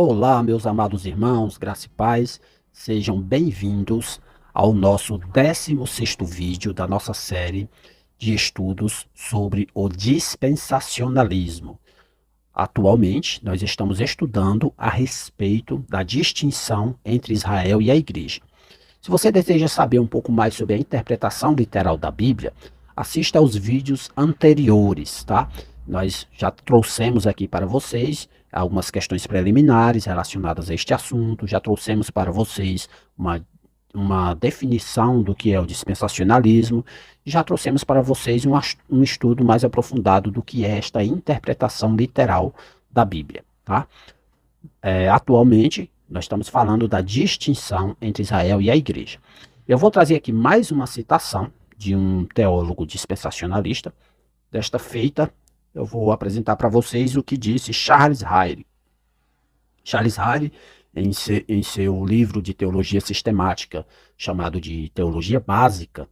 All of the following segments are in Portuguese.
Olá, meus amados irmãos, graça e paz, sejam bem-vindos ao nosso 16º vídeo da nossa série de estudos sobre o dispensacionalismo. Atualmente, nós estamos estudando a respeito da distinção entre Israel e a Igreja. Se você deseja saber um pouco mais sobre a interpretação literal da Bíblia, assista aos vídeos anteriores, tá? Nós já trouxemos aqui para vocês algumas questões preliminares relacionadas a este assunto, já trouxemos para vocês uma definição do que é o dispensacionalismo, já trouxemos para vocês um estudo mais aprofundado do que é esta interpretação literal da Bíblia, tá? Atualmente, nós estamos falando da distinção entre Israel e a Igreja. Eu vou trazer aqui mais uma citação de um teólogo dispensacionalista. Desta feita, eu vou apresentar para vocês o que disse Charles Hayre. Charles Hayre, em seu livro de teologia sistemática, chamado de Teologia Básica,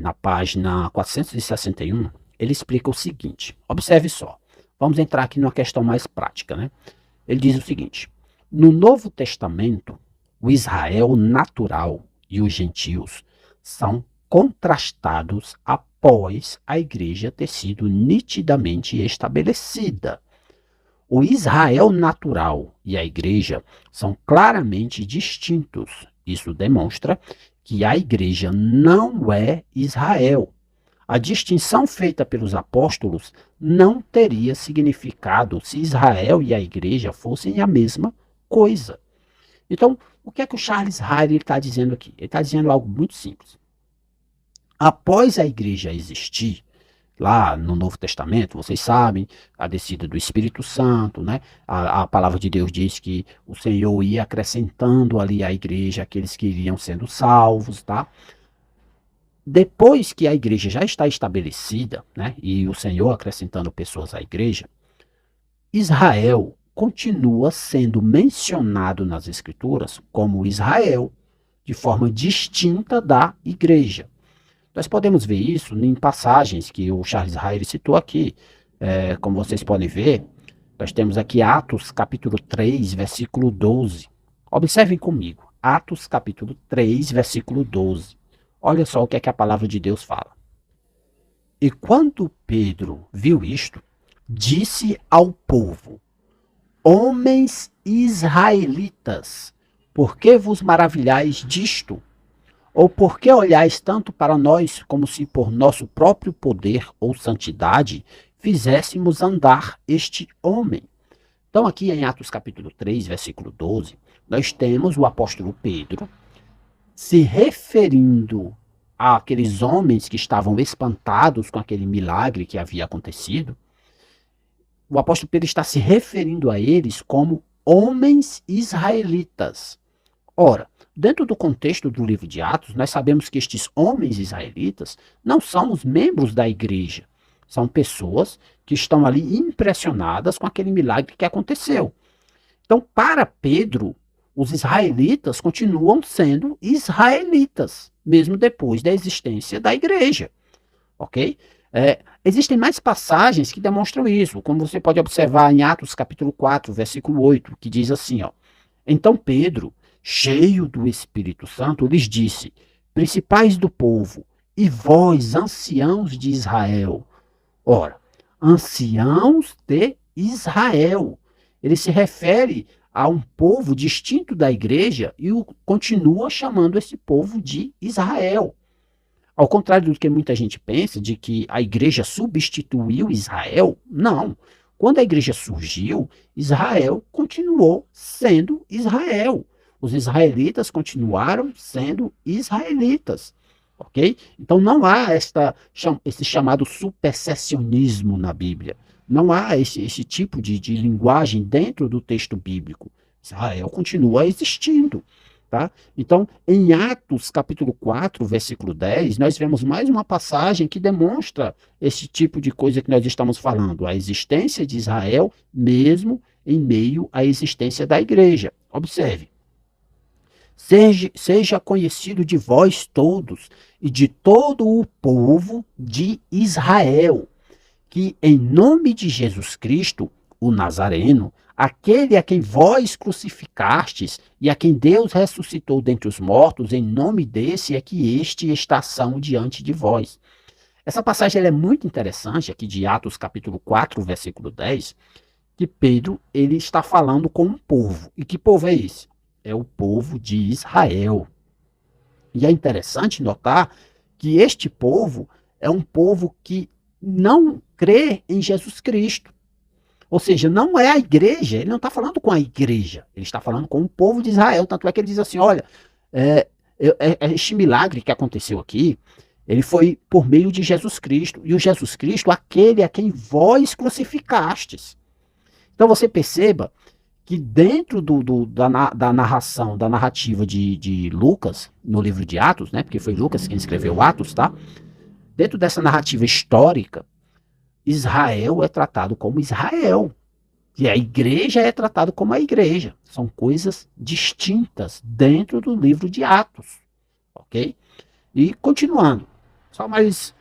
na página 461, ele explica o seguinte. Observe só. Vamos entrar aqui numa questão mais prática, né? Ele diz o seguinte: no Novo Testamento, o Israel natural e os gentios são contrastados após a igreja ter sido nitidamente estabelecida. O Israel natural e a igreja são claramente distintos. Isso demonstra que a igreja não é Israel. A distinção feita pelos apóstolos não teria significado se Israel e a igreja fossem a mesma coisa. Então, o que é que o Charles Hayre está dizendo aqui? Ele está dizendo algo muito simples. Após a igreja existir, lá no Novo Testamento, vocês sabem, a descida do Espírito Santo, né? A palavra de Deus diz que o Senhor ia acrescentando ali à igreja aqueles que iriam sendo salvos, tá? Depois que a igreja já está estabelecida, né? E o Senhor acrescentando pessoas à igreja, Israel continua sendo mencionado nas Escrituras como Israel, de forma distinta da igreja. Nós podemos ver isso em passagens que o Charles Hayre citou aqui. Como vocês podem ver, nós temos aqui Atos capítulo 3, versículo 12. Observem comigo, Atos capítulo 3, versículo 12. Olha só o que é que a palavra de Deus fala. E quando Pedro viu isto, disse ao povo: homens israelitas, por que vos maravilhais disto? Ou por que olhais tanto para nós, como se por nosso próprio poder ou santidade fizéssemos andar este homem? Então, aqui em Atos capítulo 3, versículo 12, nós temos o apóstolo Pedro se referindo àqueles homens que estavam espantados com aquele milagre que havia acontecido. O apóstolo Pedro está se referindo a eles como homens israelitas. Ora, dentro do contexto do livro de Atos, nós sabemos que estes homens israelitas não são os membros da igreja. São pessoas que estão ali impressionadas com aquele milagre que aconteceu. Então, para Pedro, os israelitas continuam sendo israelitas, mesmo depois da existência da igreja. Ok? Existem mais passagens que demonstram isso, como você pode observar em Atos capítulo 4, versículo 8, que diz assim, ó: então Pedro, cheio do Espírito Santo, lhes disse: principais do povo, e vós, anciãos de Israel. Ora, anciãos de Israel. Ele se refere a um povo distinto da igreja e continua chamando esse povo de Israel. Ao contrário do que muita gente pensa, de que a igreja substituiu Israel, não. Quando a igreja surgiu, Israel continuou sendo Israel. Os israelitas continuaram sendo israelitas, ok? Então não há esse chamado supersessionismo na Bíblia. Não há esse tipo de linguagem dentro do texto bíblico. Israel continua existindo, tá? Então, em Atos capítulo 4, versículo 10, nós vemos mais uma passagem que demonstra esse tipo de coisa que nós estamos falando, a existência de Israel mesmo em meio à existência da igreja. Observe. Seja conhecido de vós todos e de todo o povo de Israel, que em nome de Jesus Cristo o Nazareno, aquele a quem vós crucificastes e a quem Deus ressuscitou dentre os mortos, em nome desse é que este está são diante de vós. Essa passagem ela é muito interessante, aqui de Atos capítulo 4, versículo 10, que Pedro ele está falando com um povo. E que povo é esse? É o povo de Israel. E é interessante notar que este povo é um povo que não crê em Jesus Cristo. Ou seja, não é a igreja, ele não está falando com a igreja, ele está falando com o povo de Israel. Tanto é que ele diz assim: olha, este milagre que aconteceu aqui, ele foi por meio de Jesus Cristo. E o Jesus Cristo, aquele a quem vós crucificastes. Então você perceba que dentro da narração, da narrativa de Lucas, no livro de Atos, né, porque foi Lucas quem escreveu Atos, tá? Dentro dessa narrativa histórica, Israel é tratado como Israel. E a igreja é tratada como a igreja. São coisas distintas dentro do livro de Atos. Ok? E continuando, só mais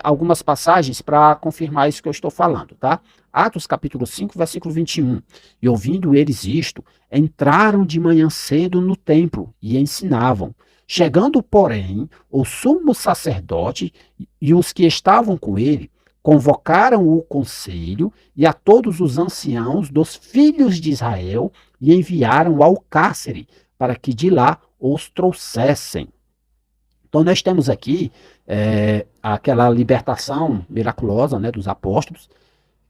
algumas passagens para confirmar isso que eu estou falando, tá? Atos capítulo 5, versículo 21. E ouvindo eles isto, entraram de manhã cedo no templo e ensinavam. Chegando, porém, o sumo sacerdote e os que estavam com ele, convocaram o conselho e a todos os anciãos dos filhos de Israel e enviaram ao cárcere para que de lá os trouxessem. Então nós temos aqui aquela libertação miraculosa, né, dos apóstolos,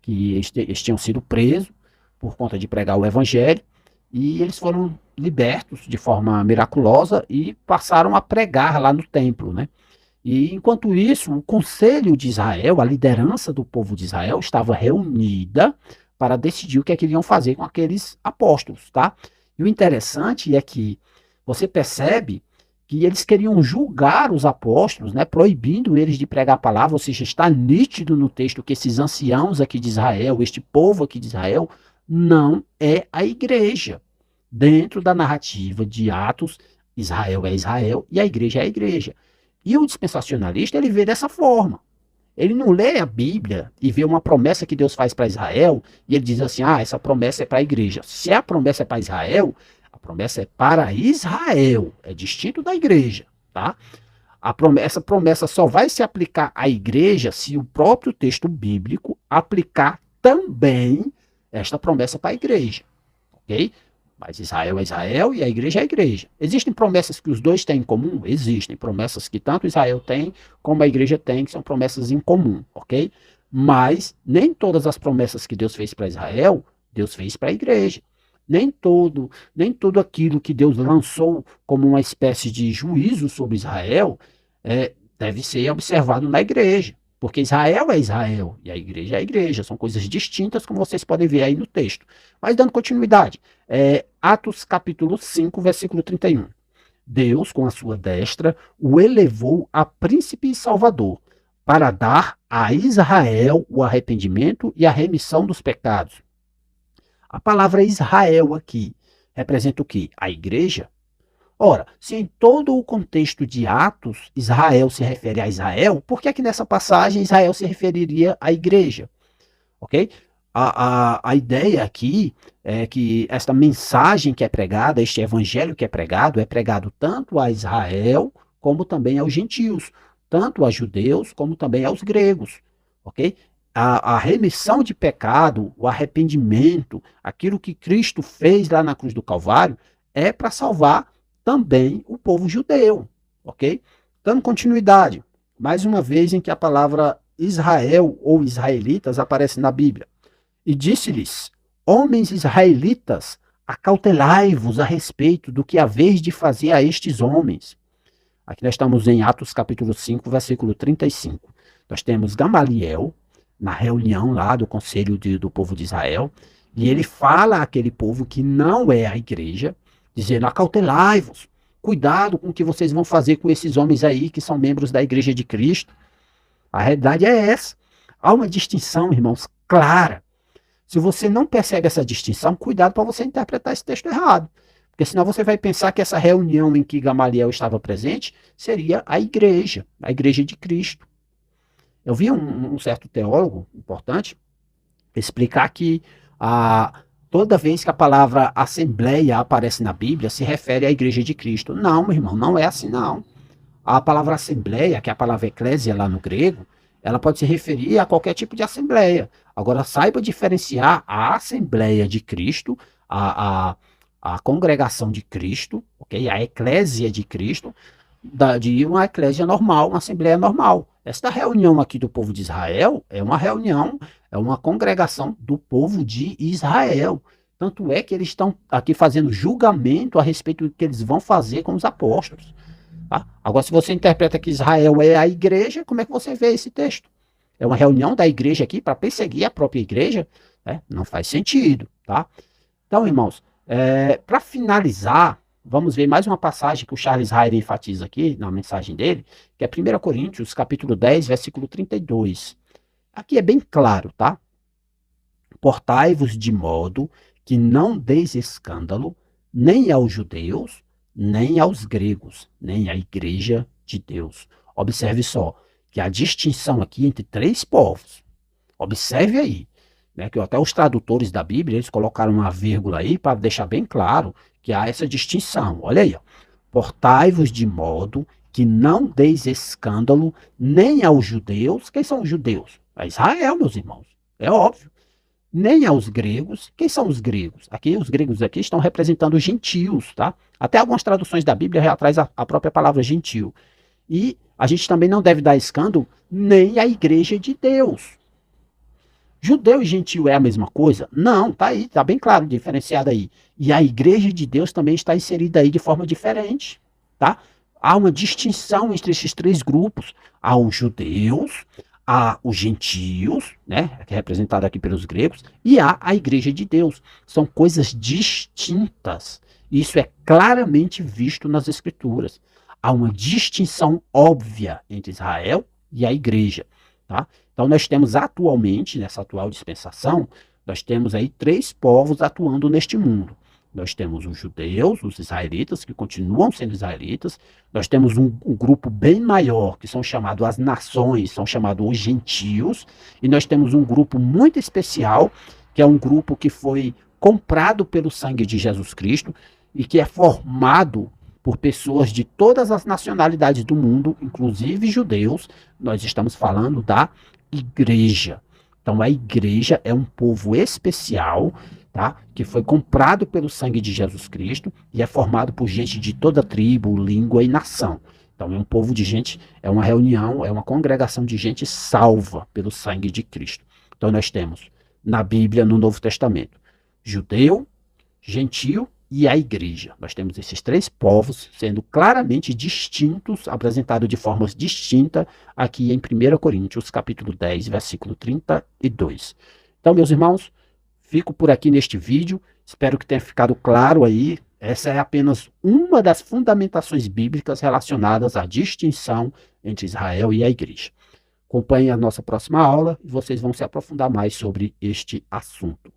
que eles tinham sido presos por conta de pregar o evangelho, e eles foram libertos de forma miraculosa e passaram a pregar lá no templo, né? E enquanto isso, o conselho de Israel, a liderança do povo de Israel, estava reunida para decidir o que é que iriam fazer com aqueles apóstolos, tá? E o interessante é que você percebe que eles queriam julgar os apóstolos, né, proibindo eles de pregar a palavra, ou seja, está nítido no texto que esses anciãos aqui de Israel, este povo aqui de Israel, não é a igreja. Dentro da narrativa de Atos, Israel é Israel e a igreja é a igreja. E o dispensacionalista, ele vê dessa forma. Ele não lê a Bíblia e vê uma promessa que Deus faz para Israel e ele diz assim, essa promessa é para a igreja. Se a promessa é para Israel, a promessa é para Israel, é distinto da igreja, tá? Essa promessa só vai se aplicar à igreja se o próprio texto bíblico aplicar também esta promessa para a igreja, ok? Mas Israel é Israel e a igreja é a igreja. Existem promessas que os dois têm em comum? Existem promessas que tanto Israel tem como a igreja tem, que são promessas em comum, ok? Mas nem todas as promessas que Deus fez para Israel, Deus fez para a igreja. Nem tudo aquilo que Deus lançou como uma espécie de juízo sobre Israel deve ser observado na igreja. Porque Israel é Israel e a igreja é a igreja. São coisas distintas, como vocês podem ver aí no texto. Mas dando continuidade, Atos capítulo 5, versículo 31. Deus, com a sua destra, o elevou a príncipe e salvador, para dar a Israel o arrependimento e a remissão dos pecados. A palavra Israel aqui representa o quê? A igreja? Ora, se em todo o contexto de Atos Israel se refere a Israel, por que nessa passagem Israel se referiria à igreja? Ok? A ideia aqui é que esta mensagem que é pregada, este evangelho que é pregado tanto a Israel como também aos gentios, tanto a judeus como também aos gregos. Ok? A remissão de pecado, o arrependimento, aquilo que Cristo fez lá na cruz do Calvário, é para salvar também o povo judeu, ok? Dando continuidade, mais uma vez em que a palavra Israel ou israelitas aparece na Bíblia. E disse-lhes, homens israelitas, acautelai-vos a respeito do que haveis de fazer a estes homens. Aqui nós estamos em Atos capítulo 5, versículo 35. Nós temos Gamaliel, na reunião lá do conselho do povo de Israel, e ele fala àquele povo que não é a igreja, dizendo, acautelai-vos, cuidado com o que vocês vão fazer com esses homens aí que são membros da igreja de Cristo. A realidade é essa. Há uma distinção, irmãos, clara. Se você não percebe essa distinção, cuidado para você interpretar esse texto errado. Porque senão você vai pensar que essa reunião em que Gamaliel estava presente seria a igreja de Cristo. Eu vi um certo teólogo importante explicar que Toda vez que a palavra assembleia aparece na Bíblia, se refere à igreja de Cristo. Não, meu irmão, não é assim não. A palavra assembleia, que é a palavra eclésia lá no grego, ela pode se referir a qualquer tipo de assembleia. Agora, saiba diferenciar a assembleia de Cristo, a, a, a congregação de Cristo, ok? A eclésia de Cristo, de uma eclésia normal, uma assembleia normal. Esta reunião aqui do povo de Israel é uma reunião, é uma congregação do povo de Israel. Tanto é que eles estão aqui fazendo julgamento a respeito do que eles vão fazer com os apóstolos. Tá? Agora, se você interpreta que Israel é a igreja, como é que você vê esse texto? É uma reunião da igreja aqui para perseguir a própria igreja? Né? Não faz sentido. Tá? Então, irmãos, para finalizar, vamos ver mais uma passagem que o Charles Hayre enfatiza aqui na mensagem dele, que é 1 Coríntios, capítulo 10, versículo 32. Aqui é bem claro, tá? Portai-vos de modo que não deis escândalo nem aos judeus, nem aos gregos, nem à igreja de Deus. Observe só que a distinção aqui entre três povos. Observe aí, né, que até os tradutores da Bíblia, eles colocaram uma vírgula aí para deixar bem claro que há essa distinção. Olha aí, ó. Portai-vos de modo que não deis escândalo nem aos judeus. Quem são os judeus? É Israel, meus irmãos. É óbvio. Nem aos gregos. Quem são os gregos? Aqui, os gregos aqui estão representando os gentios, tá? Até algumas traduções da Bíblia já traz a própria palavra gentil. E a gente também não deve dar escândalo nem à igreja de Deus. Judeu e gentil é a mesma coisa? Não, tá aí, tá bem claro, diferenciado aí. E a igreja de Deus também está inserida aí de forma diferente, tá? Há uma distinção entre esses três grupos. Há os judeus, há os gentios, né, que é representado aqui pelos gregos, e há a igreja de Deus. São coisas distintas. Isso é claramente visto nas escrituras. Há uma distinção óbvia entre Israel e a igreja, tá? Então nós temos atualmente, nessa atual dispensação, nós temos aí três povos atuando neste mundo. Nós temos os judeus, os israelitas, que continuam sendo israelitas. Nós temos um grupo bem maior, que são chamados as nações, são chamados os gentios. E nós temos um grupo muito especial, que é um grupo que foi comprado pelo sangue de Jesus Cristo e que é formado por pessoas de todas as nacionalidades do mundo, inclusive judeus. Nós estamos falando da igreja. Então a igreja é um povo especial, tá? Que foi comprado pelo sangue de Jesus Cristo e é formado por gente de toda tribo, língua e nação. Então é um povo de gente, é uma reunião, é uma congregação de gente salva pelo sangue de Cristo. Então nós temos na Bíblia, no Novo Testamento, judeu, gentio e a igreja. Nós temos esses três povos sendo claramente distintos, apresentados de formas distintas aqui em 1 Coríntios, capítulo 10, versículo 32. Então, meus irmãos, fico por aqui neste vídeo. Espero que tenha ficado claro aí. Essa é apenas uma das fundamentações bíblicas relacionadas à distinção entre Israel e a igreja. Acompanhe a nossa próxima aula e vocês vão se aprofundar mais sobre este assunto.